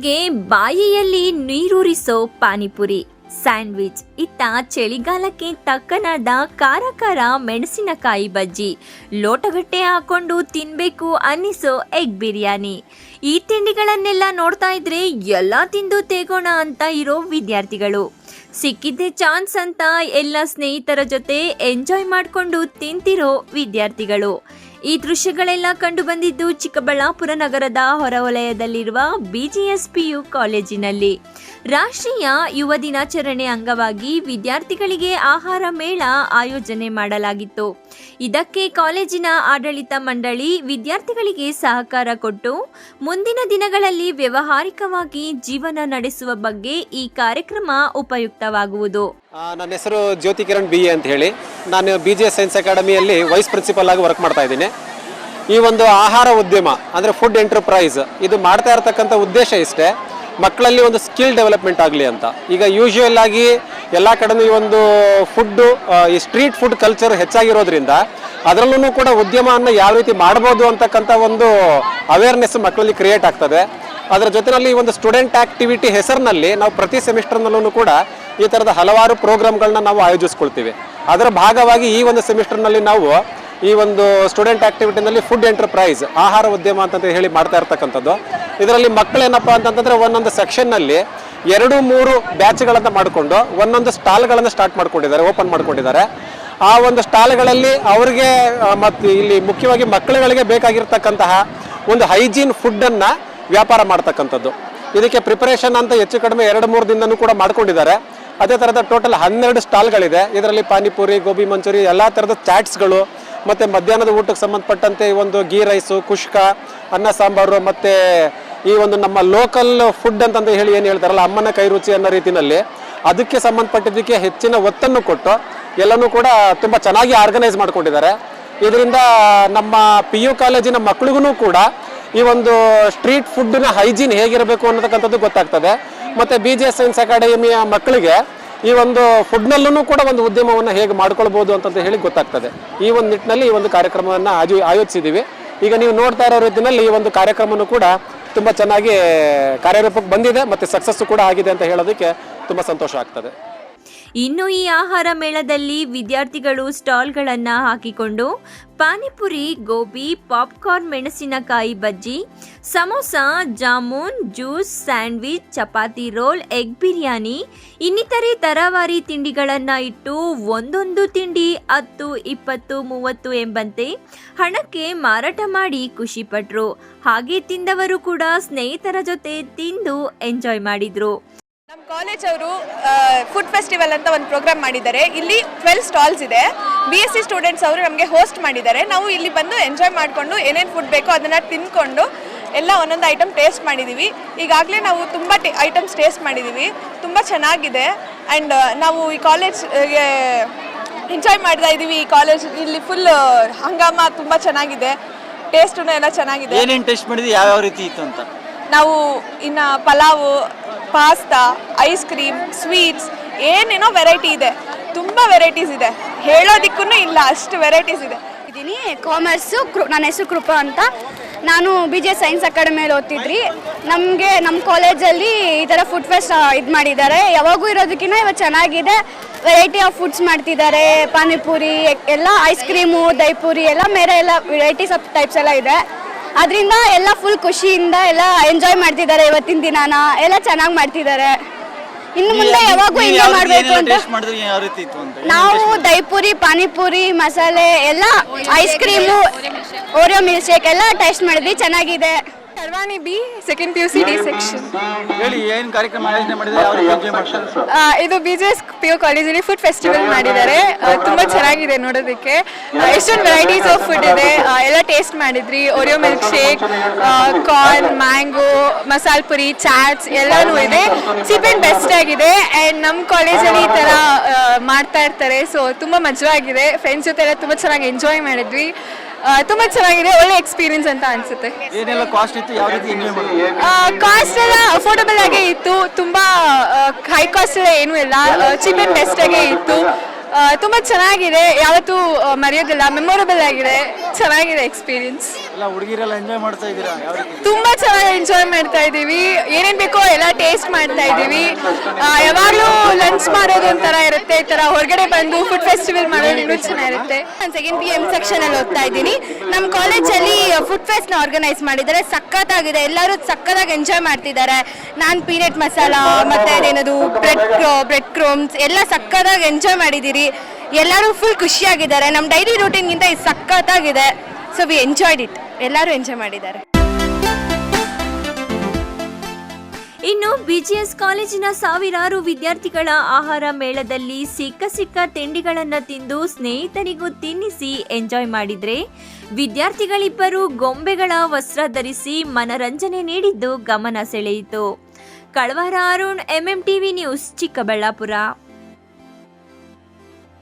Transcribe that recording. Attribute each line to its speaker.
Speaker 1: ಬಿಸಿಲಿಗೆ ಬಾಯಿಯಲ್ಲಿ ನೀರೂರಿಸೋ ಪಾನಿಪುರಿ, ಸ್ಯಾಂಡ್ವಿಚ್, ಇತ್ತ ಚಳಿಗಾಲಕ್ಕೆ ತಕ್ಕನಾದ ಖಾರ ಖಾರ ಮೆಣಸಿನಕಾಯಿ ಬಜ್ಜಿ, ಲೋಟಗಟ್ಟೆ ಹಾಕೊಂಡು ತಿನ್ಬೇಕು ಅನ್ನಿಸೋ ಎಗ್ ಬಿರಿಯಾನಿ. ಈ ತಿಂಡಿಗಳನ್ನೆಲ್ಲ ನೋಡ್ತಾ ಇದ್ರೆ ಎಲ್ಲ ತಿಂದು ತೇಗೋಣ ಅಂತ ಇರೋ ವಿದ್ಯಾರ್ಥಿಗಳು, ಸಿಕ್ಕಿದ್ದೆ ಚಾನ್ಸ್ ಅಂತ ಎಲ್ಲ ಸ್ನೇಹಿತರ ಜೊತೆ ಎಂಜಾಯ್ ಮಾಡಿಕೊಂಡು ತಿಂತಿರೋ ವಿದ್ಯಾರ್ಥಿಗಳು. ಈ ದೃಶ್ಯಗಳೆಲ್ಲ ಕಂಡು ಬಂದಿದ್ದು ಚಿಕ್ಕಬಳ್ಳಾಪುರ ನಗರದ ಹೊರವಲಯದಲ್ಲಿರುವ BGSPU ಕಾಲೇಜಿನಲ್ಲಿ. ರಾಷ್ಟ್ರೀಯ ಯುವ ದಿನಾಚರಣೆ ಅಂಗವಾಗಿ ವಿದ್ಯಾರ್ಥಿಗಳಿಗೆ ಆಹಾರ ಮೇಳ ಆಯೋಜನೆ ಮಾಡಲಾಗಿತ್ತು. ಇದಕ್ಕೆ ಕಾಲೇಜಿನ ಆಡಳಿತ ಮಂಡಳಿ ವಿದ್ಯಾರ್ಥಿಗಳಿಗೆ ಸಹಕಾರ ಕೊಟ್ಟು ಮುಂದಿನ ದಿನಗಳಲ್ಲಿ ವ್ಯಾವಹಾರಿಕವಾಗಿ ಜೀವನ ನಡೆಸುವ ಬಗ್ಗೆ ಈ ಕಾರ್ಯಕ್ರಮ ಉಪಯುಕ್ತವಾಗುವುದು.
Speaker 2: ನನ್ನ ಹೆಸರು ಜ್ಯೋತಿ ಕಿರಣ್ BA ಅಂತ ಹೇಳಿ, ನಾನು BGS ಸೈನ್ಸ್ ಅಕಾಡೆಮಿಯಲ್ಲಿ ವೈಸ್ ಪ್ರಿನ್ಸಿಪಲ್ ಆಗಿ ವರ್ಕ್ ಮಾಡ್ತಾ ಇದ್ದೀನಿ. ಈ ಒಂದು ಆಹಾರ ಉದ್ಯಮ ಅಂದರೆ ಫುಡ್ ಎಂಟರ್ಪ್ರೈಸ್, ಇದು ಮಾಡ್ತಾ ಇರತಕ್ಕಂಥ ಉದ್ದೇಶ ಇಷ್ಟೇ, ಮಕ್ಕಳಲ್ಲಿ ಒಂದು ಸ್ಕಿಲ್ ಡೆವಲಪ್ಮೆಂಟ್ ಆಗಲಿ ಅಂತ. ಈಗ ಯೂಶುವಲ್ ಆಗಿ ಎಲ್ಲ ಕಡೆನೂ ಈ ಒಂದು ಫುಡ್ಡು, ಈ ಸ್ಟ್ರೀಟ್ ಫುಡ್ ಕಲ್ಚರ್ ಹೆಚ್ಚಾಗಿರೋದ್ರಿಂದ ಅದರಲ್ಲೂ ಕೂಡ ಉದ್ಯಮವನ್ನು ಯಾವ ರೀತಿ ಮಾಡ್ಬೋದು ಅಂತಕ್ಕಂಥ ಒಂದು ಅವೇರ್ನೆಸ್ ಮಕ್ಕಳಲ್ಲಿ ಕ್ರಿಯೇಟ್ ಆಗ್ತದೆ. ಅದರ ಜೊತೆಯಲ್ಲಿ ಈ ಒಂದು ಸ್ಟೂಡೆಂಟ್ ಆಕ್ಟಿವಿಟಿ ಹೆಸರಿನಲ್ಲಿ ನಾವು ಪ್ರತಿ ಸೆಮಿಸ್ಟರ್ನಲ್ಲೂ ಕೂಡ ಈ ಥರದ ಹಲವಾರು ಪ್ರೋಗ್ರಾಮ್ಗಳನ್ನ ನಾವು ಆಯೋಜಿಸ್ಕೊಳ್ತೀವಿ. ಅದರ ಭಾಗವಾಗಿ ಈ ಒಂದು ಸೆಮಿಸ್ಟರ್ನಲ್ಲಿ ನಾವು ಈ ಒಂದು ಸ್ಟೂಡೆಂಟ್ ಆಕ್ಟಿವಿಟಿನಲ್ಲಿ ಫುಡ್ ಎಂಟರ್ಪ್ರೈಸ್, ಆಹಾರ ಉದ್ಯಮ ಅಂತ ಹೇಳಿ ಮಾಡ್ತಾ ಇರ್ತಕ್ಕಂಥದ್ದು. ಇದರಲ್ಲಿ ಮಕ್ಕಳೇನಪ್ಪ ಅಂತಂತಂದರೆ ಒಂದೊಂದು ಸೆಕ್ಷನ್ನಲ್ಲಿ 2-3 ಬ್ಯಾಚ್ಗಳನ್ನು ಮಾಡಿಕೊಂಡು ಒಂದೊಂದು ಸ್ಟಾಲ್ಗಳನ್ನು ಸ್ಟಾರ್ಟ್ ಮಾಡ್ಕೊಂಡಿದ್ದಾರೆ, ಓಪನ್ ಮಾಡ್ಕೊಂಡಿದ್ದಾರೆ. ಆ ಒಂದು ಸ್ಟಾಲ್ಗಳಲ್ಲಿ ಅವರಿಗೆ ಮತ್ತು ಇಲ್ಲಿ ಮುಖ್ಯವಾಗಿ ಮಕ್ಕಳುಗಳಿಗೆ ಬೇಕಾಗಿರ್ತಕ್ಕಂತಹ ಒಂದು ಹೈಜೀನ್ ಫುಡ್ಡನ್ನು ವ್ಯಾಪಾರ ಮಾಡ್ತಕ್ಕಂಥದ್ದು. ಇದಕ್ಕೆ ಪ್ರಿಪರೇಷನ್ ಅಂತ ಹೆಚ್ಚು ಕಡಿಮೆ 2-3 ದಿನನೂ ಕೂಡ ಮಾಡ್ಕೊಂಡಿದ್ದಾರೆ. ಅದೇ ಥರದ ಟೋಟಲ್ 12 ಸ್ಟಾಲ್ಗಳಿದೆ. ಇದರಲ್ಲಿ ಪಾನಿಪುರಿ, ಗೋಬಿ ಮಂಚೂರಿ, ಎಲ್ಲ ಥರದ ಚಾಟ್ಸ್ಗಳು, ಮತ್ತು ಮಧ್ಯಾಹ್ನದ ಊಟಕ್ಕೆ ಸಂಬಂಧಪಟ್ಟಂತೆ ಈ ಒಂದು ಗೀ ರೈಸು, ಕುಷ್ಕ, ಅನ್ನ ಸಾಂಬಾರು, ಮತ್ತು ಈ ಒಂದು ನಮ್ಮ ಲೋಕಲ್ ಫುಡ್ ಅಂತಂದು ಹೇಳಿ ಏನು ಹೇಳ್ತಾರಲ್ಲ, ಅಮ್ಮನ ಕೈ ರುಚಿ ಅನ್ನೋ ರೀತಿಯಲ್ಲಿ ಅದಕ್ಕೆ ಸಂಬಂಧಪಟ್ಟಿದ್ದಕ್ಕೆ ಹೆಚ್ಚಿನ ಒತ್ತನ್ನು ಕೊಟ್ಟು ಎಲ್ಲನೂ ಕೂಡ ತುಂಬ ಚೆನ್ನಾಗಿ ಆರ್ಗನೈಸ್ ಮಾಡ್ಕೊಂಡಿದ್ದಾರೆ. ಇದರಿಂದ ನಮ್ಮ PU ಕಾಲೇಜಿನ ಮಕ್ಕಳಿಗೂ ಕೂಡ ಈ ಒಂದು ಸ್ಟ್ರೀಟ್ ಫುಡ್ನ ಹೈಜೀನ್ ಹೇಗಿರಬೇಕು ಅನ್ನತಕ್ಕಂಥದ್ದು ಗೊತ್ತಾಗ್ತದೆ. ಮತ್ತು BGS ಸೈನ್ಸ್ ಅಕಾಡೆಮಿಯ ಮಕ್ಕಳಿಗೆ ಈ ಒಂದು ಫುಡ್ನಲ್ಲೂ ಕೂಡ ಒಂದು ಉದ್ಯಮವನ್ನು ಹೇಗೆ ಮಾಡ್ಕೊಳ್ಬೋದು ಅಂತಂತ ಹೇಳಿ ಗೊತ್ತಾಗ್ತದೆ. ಈ ಒಂದು ನಿಟ್ಟಿನಲ್ಲಿ ಈ ಒಂದು ಕಾರ್ಯಕ್ರಮವನ್ನು ಆಯೋಜಿಸಿದ್ದೀವಿ. ಈಗ ನೀವು ನೋಡ್ತಾ ಇರೋ ರೀತಿಯಲ್ಲಿ ಈ ಒಂದು ಕಾರ್ಯಕ್ರಮನೂ ಕೂಡ ತುಂಬ ಚೆನ್ನಾಗಿ ಕಾರ್ಯರೂಪಕ್ಕೆ ಬಂದಿದೆ ಮತ್ತು ಸಕ್ಸಸ್ ಕೂಡ ಆಗಿದೆ ಅಂತ ಹೇಳೋದಕ್ಕೆ ತುಂಬ ಸಂತೋಷ ಆಗ್ತದೆ.
Speaker 1: ಇನ್ನು ಈ ಆಹಾರ ಮೇಳದಲ್ಲಿ ವಿದ್ಯಾರ್ಥಿಗಳು ಸ್ಟಾಲ್ಗಳನ್ನು ಹಾಕಿಕೊಂಡು ಪಾನಿಪುರಿ, ಗೋಬಿ, ಪಾಪ್ಕಾರ್ನ್, ಮೆಣಸಿನಕಾಯಿ bajji, samosa, jamun, juice, sandwich, chapati roll, egg biryani ಇನ್ನಿತರೆ ತರವಾರಿ ತಿಂಡಿಗಳನ್ನು ಇಟ್ಟು ಒಂದೊಂದು ತಿಂಡಿ 10, 20, 30 ಎಂಬಂತೆ ಹಣಕ್ಕೆ ಮಾರಾಟ ಮಾಡಿ ಖುಷಿಪಟ್ರು. ಹಾಗೆ ತಿಂದವರು ಕೂಡ ಸ್ನೇಹಿತರ ಜೊತೆ ತಿಂದು ಎಂಜಾಯ್ ಮಾಡಿದ್ರು.
Speaker 3: ನಮ್ಮ ಕಾಲೇಜ್ ಅವರು ಫುಡ್ ಫೆಸ್ಟಿವಲ್ ಅಂತ ಒಂದು ಪ್ರೋಗ್ರಾಮ್ ಮಾಡಿದ್ದಾರೆ. ಇಲ್ಲಿ 12 ಸ್ಟಾಲ್ಸ್ ಇದೆ. BSc ಸ್ಟೂಡೆಂಟ್ಸ್ ಅವರು ನಮಗೆ ಹೋಸ್ಟ್ ಮಾಡಿದ್ದಾರೆ. ನಾವು ಇಲ್ಲಿ ಬಂದು ಎಂಜಾಯ್ ಮಾಡಿಕೊಂಡು ಏನೇನು ಫುಡ್ ಬೇಕೋ ಅದನ್ನು ತಿಂದ್ಕೊಂಡು ಎಲ್ಲ ಒಂದೊಂದು ಐಟಮ್ ಟೇಸ್ಟ್ ಮಾಡಿದ್ದೀವಿ. ಈಗಾಗಲೇ ನಾವು ತುಂಬ ಐಟಮ್ಸ್ ಟೇಸ್ಟ್ ಮಾಡಿದ್ದೀವಿ. ತುಂಬ ಚೆನ್ನಾಗಿದೆ. ಆ್ಯಂಡ್ ನಾವು ಈ ಕಾಲೇಜ್ಗೆ ಎಂಜಾಯ್ ಮಾಡ್ತಾ ಇದ್ದೀವಿ. ಈ ಕಾಲೇಜ್ ಇಲ್ಲಿ ಫುಲ್ ಹಂಗಾಮ ತುಂಬ ಚೆನ್ನಾಗಿದೆ. ಟೇಸ್ಟೂ ಎಲ್ಲ ಚೆನ್ನಾಗಿದೆ.
Speaker 4: ಏನೇನು ಟೇಸ್ಟ್ ಮಾಡಿದ್ವಿ, ಯಾವ್ಯಾವ ರೀತಿ ಇತ್ತು ಅಂತ?
Speaker 3: ನಾವು ಇನ್ನು pulao, pasta, ice cream, sweets, ಏನೇನೋ ವೆರೈಟಿ ಇದೆ. ತುಂಬ ವೆರೈಟೀಸ್ ಇದೆ, ಹೇಳೋದಿಕ್ಕೂ ಇಲ್ಲ, ಅಷ್ಟು ವೆರೈಟೀಸ್ ಇದೆ.
Speaker 5: ಇದ್ದೀನಿ ಕಾಮರ್ಸು. ನನ್ನ ಹೆಸರು ಕೃಪಾ ಅಂತ. ನಾನು BGS ಸೈನ್ಸ್ ಅಕಾಡೆಮಿಯಲ್ಲಿ ಓದ್ತಿದ್ರಿ. ನಮ್ಮ ಕಾಲೇಜಲ್ಲಿ ಈ ಥರ ಫುಡ್ ಫೆಸ್ಟ್ ಇದು ಮಾಡಿದ್ದಾರೆ. ಯಾವಾಗೂ ಇರೋದಕ್ಕಿಂತ ಇವತ್ತು ಚೆನ್ನಾಗಿದೆ. ವೆರೈಟಿ ಆಫ್ ಫುಡ್ಸ್ ಮಾಡ್ತಿದ್ದಾರೆ. ಪಾನಿಪುರಿ ಎಲ್ಲ, ಐಸ್ ಕ್ರೀಮು, ದೈಪುರಿ ಎಲ್ಲ, ಮೇರೆ ಎಲ್ಲ ವೆರೈಟೀಸ್ ಆಫ್ ಟೈಪ್ಸ್ ಎಲ್ಲ ಇದೆ. ಅದರಿಂದ ಎಲ್ಲ ಫುಲ್ ಖುಷಿಯಿಂದ ಎಲ್ಲ ಎಂಜಾಯ್ ಮಾಡ್ತಿದ್ದಾರೆ. ಇವತ್ತಿನ ದಿನಾನ ಎಲ್ಲ ಚೆನ್ನಾಗಿ ಮಾಡ್ತಿದ್ದಾರೆ. ಇನ್ನು ಮುಂದೆ ಯಾವಾಗೂ ಎಂಜಾಯ್ ಮಾಡಬೇಕು ಅಂತ. ನಾವು ದೈಪುರಿ, ಪಾನಿಪುರಿ, ಮಸಾಲೆ ಎಲ್ಲ, ice cream, Oreo milk shake ಎಲ್ಲ ಟೇಸ್ಟ್ ಮಾಡಿದ್ವಿ. ಚೆನ್ನಾಗಿದೆ.
Speaker 3: Sharvani B, second PUC D section.
Speaker 4: ಹೇಳಿ, ಏನು ಕಾರ್ಯಕ್ರಮ ಆಯೋಜನೆ ಮಾಡಿದ್ರೆ, ಯಾವ ರೀತಿ ಎಂಜಾಯ್ ಮಾಡ್ತಾರೆ?
Speaker 3: ಇದು BGSPU ಕಾಲೇಜಲ್ಲಿ ಫುಡ್ ಫೆಸ್ಟಿವಲ್ ಮಾಡಿದ್ದಾರೆ. ತುಂಬ ಚೆನ್ನಾಗಿದೆ ನೋಡೋದಕ್ಕೆ. ಎಷ್ಟೊಂದು ವೆರೈಟೀಸ್ ಆಫ್ ಫುಡ್ ಇದೆ, ಎಲ್ಲ ಟೇಸ್ಟ್ ಮಾಡಿದ್ರಿ. Oreo milk shake, corn, mango, ಮಸಾಲೆ ಪುರಿ, ಚಾಟ್ಸ್ ಎಲ್ಲನೂ ಇದೆ. ಚೀಪ್ ಆ್ಯಂಡ್ ಬೆಸ್ಟ್ ಆಗಿದೆ. ಆ್ಯಂಡ್ ನಮ್ಮ ಕಾಲೇಜಲ್ಲಿ ಈ ಥರ ಮಾಡ್ತಾ ಇರ್ತಾರೆ. ಸೊ ತುಂಬ ಮಜವಾಗಿದೆ. ಫ್ರೆಂಡ್ಸ್ ಜೊತೆ ಎಲ್ಲ ತುಂಬ ಚೆನ್ನಾಗಿ ಎಂಜಾಯ್ ಮಾಡಿದ್ವಿ. ತುಂಬ ಚೆನ್ನಾಗಿದೆ, ಒಳ್ಳೆ ಎಕ್ಸ್ಪೀರಿಯನ್ಸ್ ಅಂತ ಅನಿಸುತ್ತೆ.
Speaker 4: ಏನೆಲ್ಲ ಕಾಸ್ಟ್ ಇತ್ತು, ಯಾವ ರೀತಿ ಎಂಜಾಯ್ ಮಾಡಿದ್ರಿ?
Speaker 3: ಕಾಸ್ಟ್ ಎಲ್ಲ ಅಫೋರ್ಡಬಲ್ ಆಗೇ ಇತ್ತು. ತುಂಬ ಹೈ ಕಾಸ್ಟ್ ಎಲ್ಲ ಏನೂ ಇಲ್ಲ, ಚೀಪ್ ಆ್ಯಂಡ್ ಬೆಸ್ಟ್ ಆಗೇ ಇತ್ತು. ತುಂಬ ಚೆನ್ನಾಗಿದೆ, ಯಾವತ್ತೂ ಮರೆಯೋದಿಲ್ಲ, ಮೆಮೊರಬಲ್ ಆಗಿದೆ, ಚೆನ್ನಾಗಿದೆ ಎಕ್ಸ್ಪೀರಿಯನ್ಸ್.
Speaker 4: ಎಲ್ಲ ಹುಡುಗಿರೆಲ್ಲ ಎಂಜಾಯ್ ಮಾಡ್ತಾ ಇದ್ದೀರಾ? ಯಾವ ರೀತಿ?
Speaker 3: ತುಂಬ ಚೆನ್ನಾಗಿ ಎಂಜಾಯ್ ಮಾಡ್ತಾ ಇದ್ದೀವಿ, ಏನೇನು ಬೇಕೋ ಎಲ್ಲ ಟೇಸ್ಟ್ ಮಾಡ್ತಾ ಇದ್ದೀವಿ. ಯಾವಾಗಲೂ ಲಂಚ್ ಮಾಡೋದು ಒಂಥರ ಇರುತ್ತೆ, ಈ ಥರ ಹೊರಗಡೆ ಬಂದು ಫುಡ್ ಫೆಸ್ಟಿವಲ್ ಮಾಡೋದು ಇನ್ನೂ ಚೆನ್ನಾಗಿರುತ್ತೆ.
Speaker 5: ನಾನು ಸೆಕೆಂಡ್ PM ಸೆಕ್ಷನಲ್ಲಿ ಓದ್ತಾ ಇದ್ದೀನಿ. ನಮ್ಮ ಕಾಲೇಜಲ್ಲಿ ಫುಡ್ ಫೆಸ್ಟ್ನ ಆರ್ಗನೈಸ್ ಮಾಡಿದ್ದಾರೆ, ಸಖತ್ತಾಗಿದೆ, ಎಲ್ಲರೂ ಸಖತ್ತಾಗಿ ಎಂಜಾಯ್ ಮಾಡ್ತಿದ್ದಾರೆ. ನಾನು ಪೀನಟ್ ಮಸಾಲ ಮತ್ತು ಅದೇನದು ಬ್ರೆಡ್ ಕ್ರೋಮ್ಸ್ ಎಲ್ಲ ಸಖತ್ತಾಗಿ ಎಂಜಾಯ್ ಮಾಡಿದ್ದೀರಿ. ಎಲ್ಲರೂ ಫುಲ್ ಖುಷಿಯಾಗಿದ್ದಾರೆ. ನಮ್ಮ ಡೈಲಿ ರೂಟೀನ್ಗಿಂತ ಇದು ಸಖತ್ತಾಗಿದೆ. ಸೊ ವಿ ಎಂಜಾಯ್ಡ್ ಇಟ್, ಎಲ್ಲರೂ ಎಂಜಾಯ್ ಮಾಡಿದ್ದಾರೆ.
Speaker 1: ಇನ್ನು BGS ಕಾಲೇಜಿನ ಸಾವಿರಾರು ವಿದ್ಯಾರ್ಥಿಗಳ ಆಹಾರ ಮೇಳದಲ್ಲಿ ಸಿಕ್ಕ ತಿಂಡಿಗಳನ್ನು ತಿಂದು ಸ್ನೇಹಿತರಿಗೂ ತಿನ್ನಿಸಿ ಎಂಜಾಯ್ ಮಾಡಿದ್ರೆ, ವಿದ್ಯಾರ್ಥಿಗಳಿಬ್ಬರು ಗೊಂಬೆಗಳ ವಸ್ತ್ರ ಧರಿಸಿ ಮನರಂಜನೆ ನೀಡಿದ್ದು ಗಮನ ಸೆಳೆಯಿತು. ಕಳವಾರ ಅರುಣ್, MMTV ನ್ಯೂಸ್, ಚಿಕ್ಕಬಳ್ಳಾಪುರ.